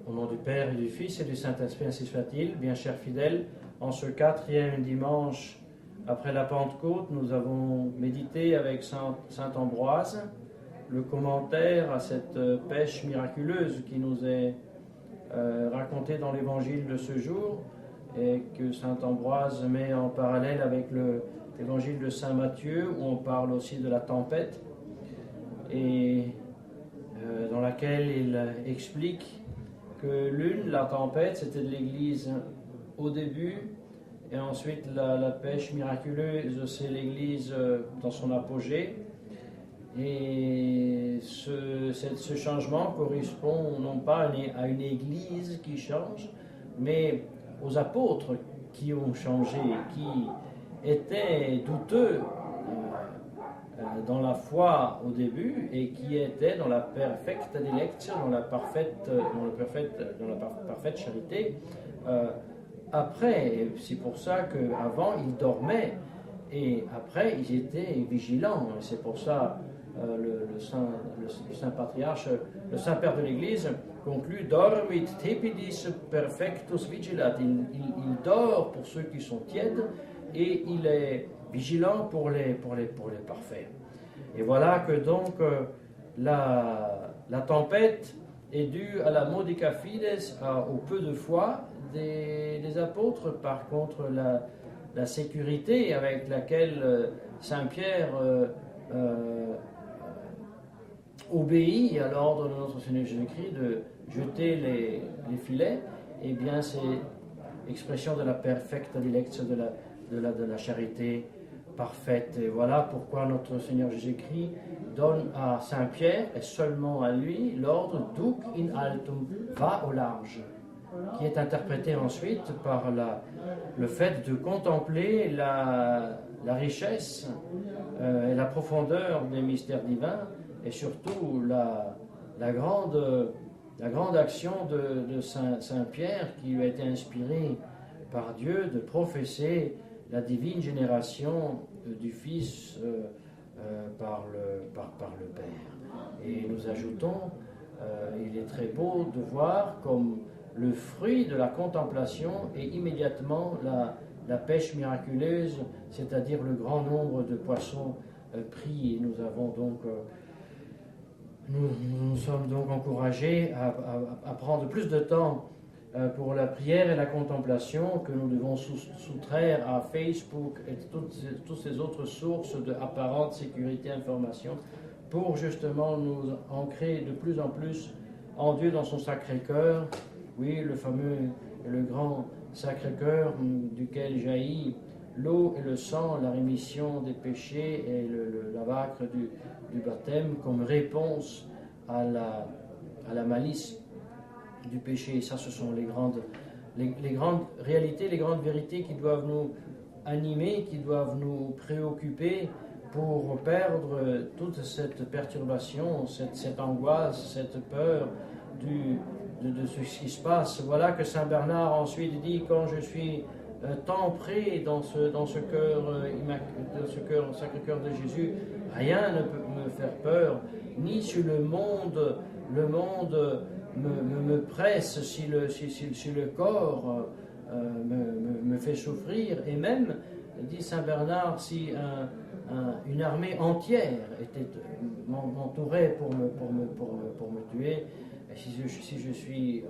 Au nom du Père et du Fils et du Saint-Esprit, ainsi soit-il. Bien chers fidèles, en ce 4e dimanche après la Pentecôte, nous avons médité avec Saint Ambroise le commentaire à cette pêche miraculeuse qui nous est racontée dans l'évangile de ce jour et que Saint Ambroise met en parallèle avec l'évangile de Saint Matthieu où on parle aussi de la tempête et dans laquelle il explique que la tempête, c'était de l'Église au début, et ensuite la pêche miraculeuse, c'est l'Église dans son apogée. Et ce changement correspond non pas à une Église qui change, mais aux apôtres qui ont changé, qui étaient douteux dans la foi au début et qui étaient dans la perfecta dilectio, dans la parfaite charité. Après, c'est pour ça qu'avant ils dormaient et après ils étaient vigilants. C'est pour ça le saint patriarche, le saint père de l'Église conclut dormit tepidis perfectus vigilat. Il dort pour ceux qui sont tièdes et il est vigilant pour les parfaits. Et voilà que donc la tempête est due à la modica fides, au peu de foi des apôtres. Par contre, la sécurité avec laquelle Saint Pierre obéit à l'ordre de notre Seigneur Jésus-Christ de jeter les filets, eh bien c'est expression de la perfecta dilectio, de la charité parfaite. Et voilà pourquoi notre Seigneur Jésus-Christ donne à Saint Pierre, et seulement à lui, l'ordre duc in altum, va au large, qui est interprété ensuite par le fait de contempler la richesse et la profondeur des mystères divins, et surtout la grande action de Saint Pierre qui lui a été inspiré par Dieu de professer la divine génération du Fils par le Père. Et nous ajoutons, il est très beau de voir comme le fruit de la contemplation est immédiatement la pêche miraculeuse, c'est-à-dire le grand nombre de poissons pris. Et nous avons donc nous sommes donc encouragés à prendre plus de temps pour la prière et la contemplation, que nous devons soustraire à Facebook et toutes ces autres sources d'apparente sécurité information, pour justement nous ancrer de plus en plus en Dieu dans son Sacré-Cœur, oui, le grand Sacré-Cœur duquel jaillit l'eau et le sang, la rémission des péchés et le lavacre du baptême comme réponse à la malice du péché. Et ça, ce sont les grandes réalités, les grandes vérités qui doivent nous animer, qui doivent nous préoccuper pour perdre toute cette perturbation, cette angoisse, cette peur de ce qui se passe. Voilà que Saint Bernard ensuite dit: quand je suis tempré dans ce cœur Sacré-Cœur de Jésus, rien ne peut me faire peur, ni si le monde me presse, si le corps me fait souffrir, et même, dit Saint Bernard, si une armée entière m'entourait pour me tuer, et si je suis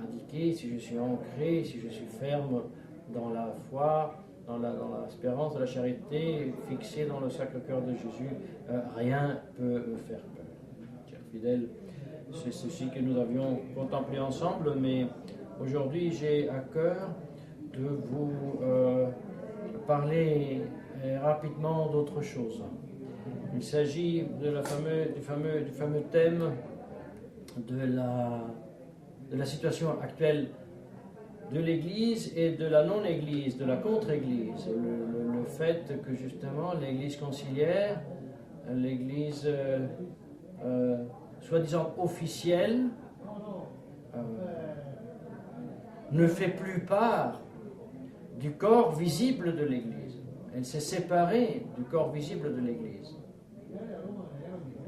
indiqué, si je suis ancré, si je suis ferme dans la foi, dans l'espérance de la charité, fixé dans le Sacré-Cœur de Jésus, rien ne peut me faire peur. Chers fidèles, c'est ceci que nous avions contemplé ensemble, mais aujourd'hui j'ai à cœur de vous parler rapidement d'autre chose. Il s'agit du fameux thème de la situation actuelle de l'Église et de la non-Église, de la contre-Église. Le fait que justement l'Église conciliaire, l'Église soi-disant officielle, ne fait plus part du corps visible de l'Église. Elle s'est séparée du corps visible de l'Église.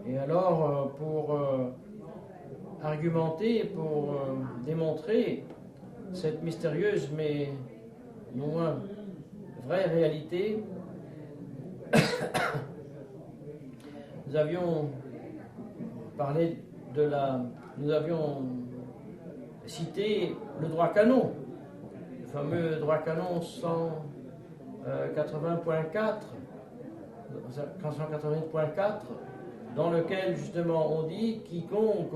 Et alors, pour argumenter pour démontrer cette mystérieuse mais non moins vraie réalité. Nous avions parlé nous avions cité le droit canon, le fameux droit canon 180.4, dans lequel justement on dit quiconque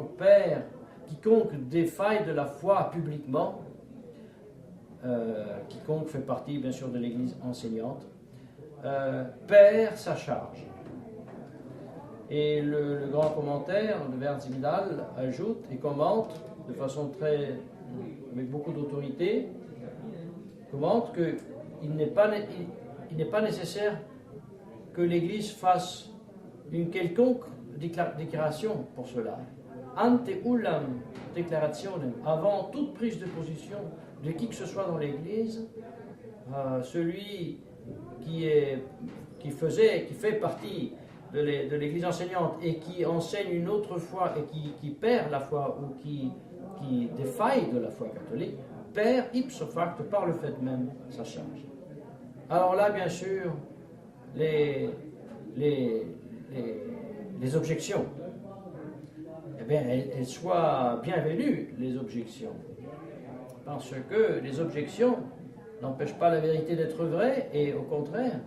défaille de la foi publiquement, quiconque fait partie bien sûr de l'Église enseignante, perd sa charge. Et le grand commentaire de Wärtsilä ajoute et commente de façon avec beaucoup d'autorité, commente qu'il n'est pas nécessaire que l'Église fasse une quelconque déclaration pour cela. Ante ullam declarationem, avant toute prise de position de qui que ce soit dans l'Église, celui qui fait partie de l'Église enseignante et qui enseigne une autre foi et qui perd la foi ou qui défaille de la foi catholique, perd ipso facto par le fait même sa charge. Alors là, bien sûr, les objections, eh bien, elles soient bienvenues, les objections, parce que les objections n'empêchent pas la vérité d'être vraie et au contraire,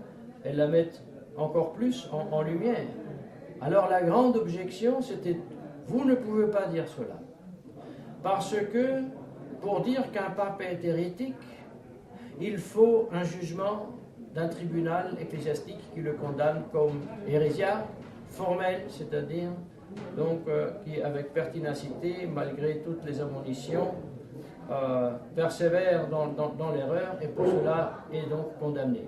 elles la mettent encore plus en lumière. Alors la grande objection, c'était « vous ne pouvez pas dire cela ». Parce que pour dire qu'un pape est hérétique, il faut un jugement d'un tribunal ecclésiastique qui le condamne comme hérésiarque, formel, c'est-à-dire donc qui avec pertinacité, malgré toutes les admonitions, persévère dans l'erreur et pour cela est donc condamné.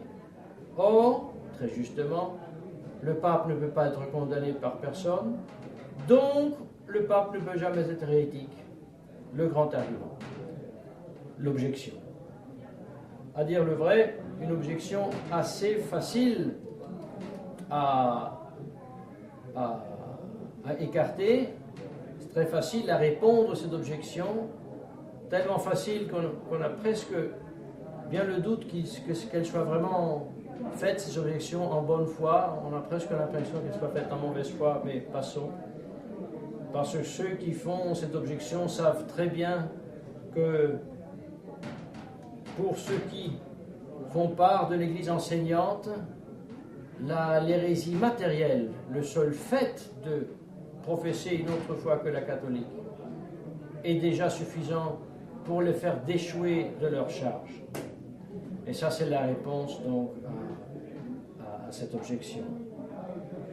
Or, très justement, le pape ne peut pas être condamné par personne, donc le pape ne peut jamais être hérétique. Le grand argument, l'objection. À dire le vrai, une objection assez facile à écarter, c'est très facile à répondre à cette objection, tellement facile qu'on a presque bien le doute qu'elle soit vraiment faite, ces objections, en bonne foi. On a presque l'impression qu'elles soient faites en mauvaise foi, mais passons. Parce que ceux qui font cette objection savent très bien que pour ceux qui font part de l'Église enseignante, l'hérésie matérielle, le seul fait de professer une autre foi que la catholique, est déjà suffisant pour les faire déchouer de leur charge. Et ça, c'est la réponse donc à cette objection.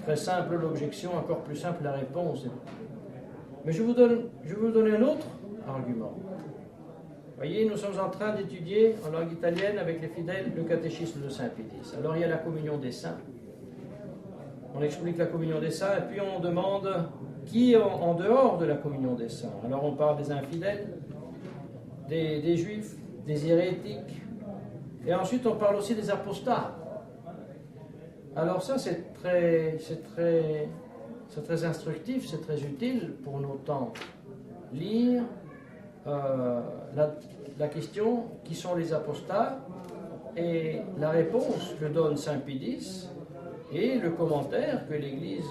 Très simple l'objection, encore plus simple la réponse. Mais je vais vous donner un autre argument. Voyez, nous sommes en train d'étudier en langue italienne avec les fidèles le catéchisme de Saint Pédis. Alors il y a la communion des saints. On explique la communion des saints et puis on demande qui est en dehors de la communion des saints. Alors on parle des infidèles, des juifs, des hérétiques et ensuite on parle aussi des apostats. Alors ça c'est très instructif, c'est très utile pour nos temps. Lire la question qui sont les apostats et la réponse que donne Saint Pédis et le commentaire que l'Église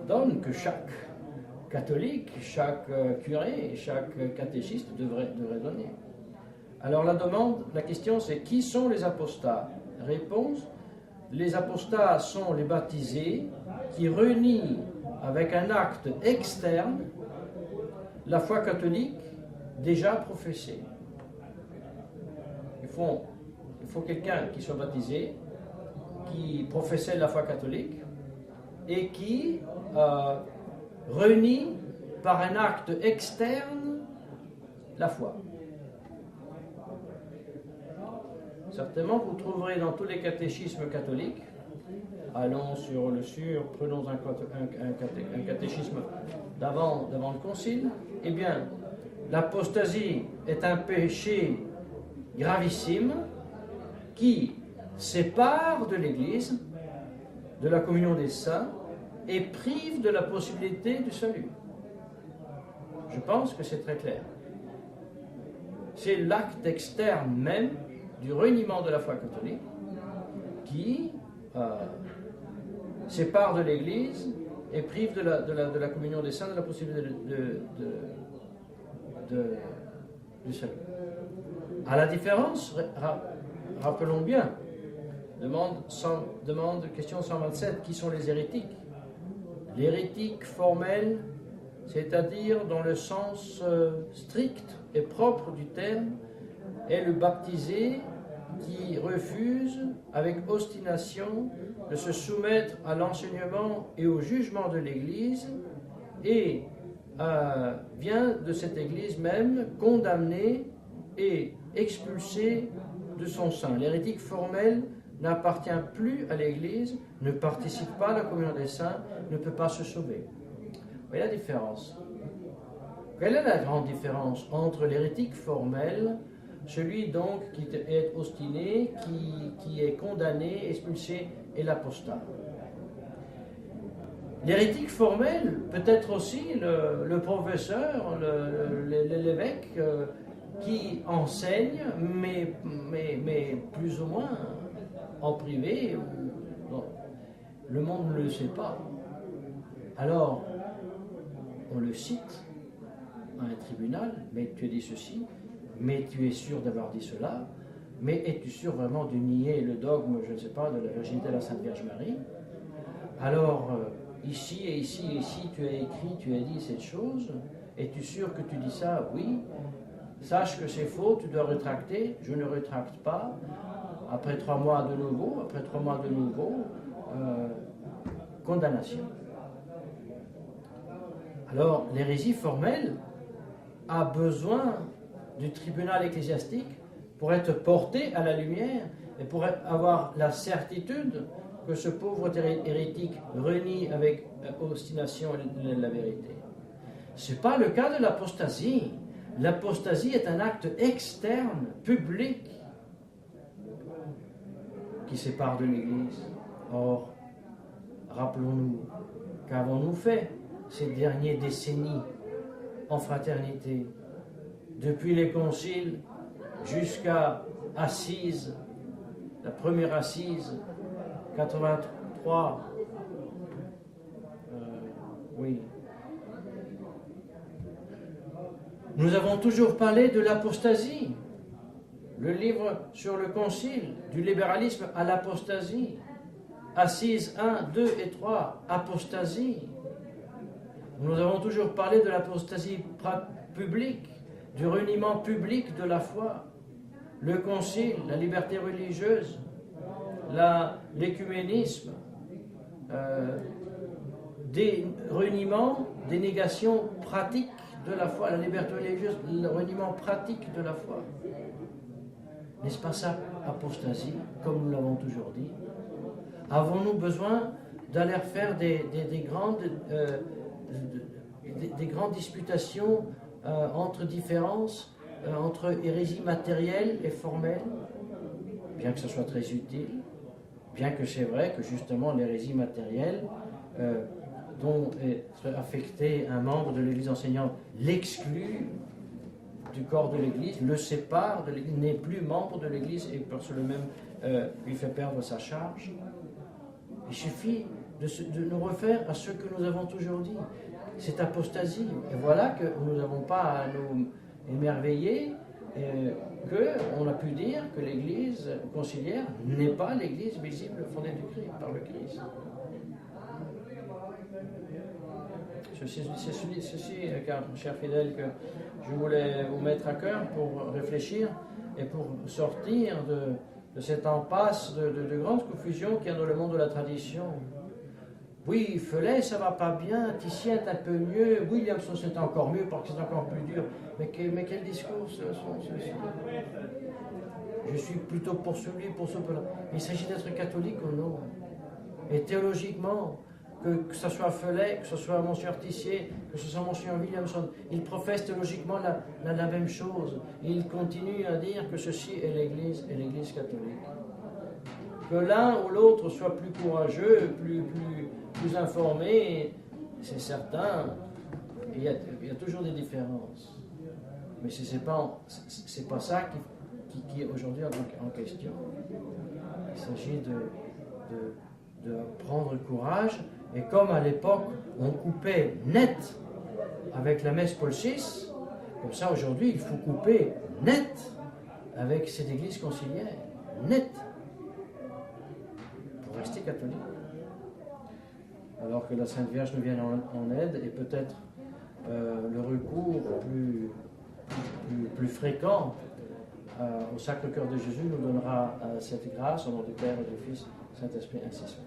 donne, que chaque catholique, chaque curé, chaque catéchiste devrait donner. Alors la question c'est qui sont les apostats? Réponse: les apostats sont les baptisés qui renient avec un acte externe la foi catholique déjà professée. Il faut quelqu'un qui soit baptisé, qui professait la foi catholique et qui renie par un acte externe la foi. Certainement, vous trouverez dans tous les catéchismes catholiques, allons sur le sûr, prenons un catéchisme d'avant le concile, eh bien, l'apostasie est un péché gravissime qui sépare de l'Église, de la communion des saints, et prive de la possibilité du salut. Je pense que c'est très clair. C'est l'acte externe même du reniement de la foi catholique qui sépare de l'Église et prive de la communion des saints, de la possibilité du salut. À la différence, rappelons bien, question 127, qui sont les hérétiques? L'hérétique formel, c'est-à-dire dans le sens strict et propre du terme, est le baptisé qui refuse avec obstination de se soumettre à l'enseignement et au jugement de l'Église et vient de cette Église même condamné et expulsé de son sein. L'hérétique formel n'appartient plus à l'Église, ne participe pas à la communion des saints, ne peut pas se sauver. Vous voyez la différence? Quelle est la grande différence entre l'hérétique formel, celui donc qui est obstiné, qui est condamné, expulsé, et l'apostat? L'hérétique formel peut être aussi le professeur, l'évêque qui enseigne, mais plus ou moins en privé. Le monde ne le sait pas. Alors, on le cite à un tribunal, mais tu as dit ceci, mais tu es sûr d'avoir dit cela, mais es-tu sûr vraiment de nier le dogme, je ne sais pas, de la virginité de la Sainte Vierge Marie? Alors, ici et ici et ici, tu as écrit, tu as dit cette chose, es-tu sûr que tu dis ça? Oui. Sache que c'est faux, tu dois rétracter. Je ne rétracte pas. Après 3 mois de nouveau, condamnation. Alors, l'hérésie formelle a besoin du tribunal ecclésiastique pour être portée à la lumière et pour avoir la certitude que ce pauvre hérétique renie avec obstination la vérité. Ce n'est pas le cas de l'apostasie. L'apostasie est un acte externe, public, qui sépare de l'Église. Or, rappelons-nous, qu'avons-nous fait ces dernières décennies en fraternité, depuis les conciles jusqu'à Assise, la première Assise, 83, oui. Nous avons toujours parlé de l'apostasie. Le livre sur le concile, du libéralisme à l'apostasie. Assise 1, 2 et 3, apostasie. Nous avons toujours parlé de l'apostasie publique, du reniement public de la foi. Le concile, la liberté religieuse, l'écuménisme, des reniements, des négations pratiques de la foi, la liberté religieuse, le reniement pratique de la foi. N'est-ce pas ça, apostasie, comme nous l'avons toujours dit? Avons-nous besoin d'aller faire des grandes disputations entre différences, entre hérésie matérielle et formelle? Bien que ce soit très utile, bien que c'est vrai que justement l'hérésie matérielle dont est affecté un membre de l'Église enseignante l'exclut du corps de l'Église, le sépare de l'Église, n'est plus membre de l'Église et par le même lui fait perdre sa charge. Il suffit de nous refaire à ce que nous avons toujours dit, cette apostasie. Et voilà que nous n'avons pas à nous émerveiller qu'on a pu dire que l'Église conciliaire n'est pas l'Église visible fondée par le Christ. C'est ceci, chers fidèles, que je voulais vous mettre à cœur pour réfléchir et pour sortir de cette impasse de grande confusion qu'il y a dans le monde de la tradition. Oui, Felet, ça va pas bien, Titien est un peu mieux, Williamson c'est encore mieux parce que c'est encore plus dur. Mais quel discours sont ceux-ci? Je suis plutôt pour celui, pour ce peuple. Il s'agit d'être catholique ou non? Et théologiquement, que ce soit Felet, que ce soit Monseigneur Tissier, que ce soit Monseigneur Williamson, ils professent théologiquement la même chose. Et ils continuent à dire que ceci est l'Église catholique. Que l'un ou l'autre soit plus courageux, plus informé, c'est certain. il y a toujours des différences. Mais ce n'est pas ça qui est aujourd'hui en question. Il s'agit de prendre courage. Et comme à l'époque, on coupait net avec la messe Paul VI, comme ça aujourd'hui, il faut couper net avec cette église conciliaire. Net. Pour rester catholique. Alors que la Sainte Vierge nous vienne en aide et peut-être le recours plus fréquent au Sacre-Cœur de Jésus nous donnera cette grâce au nom du Père et du Fils, Saint-Esprit, ainsi soit.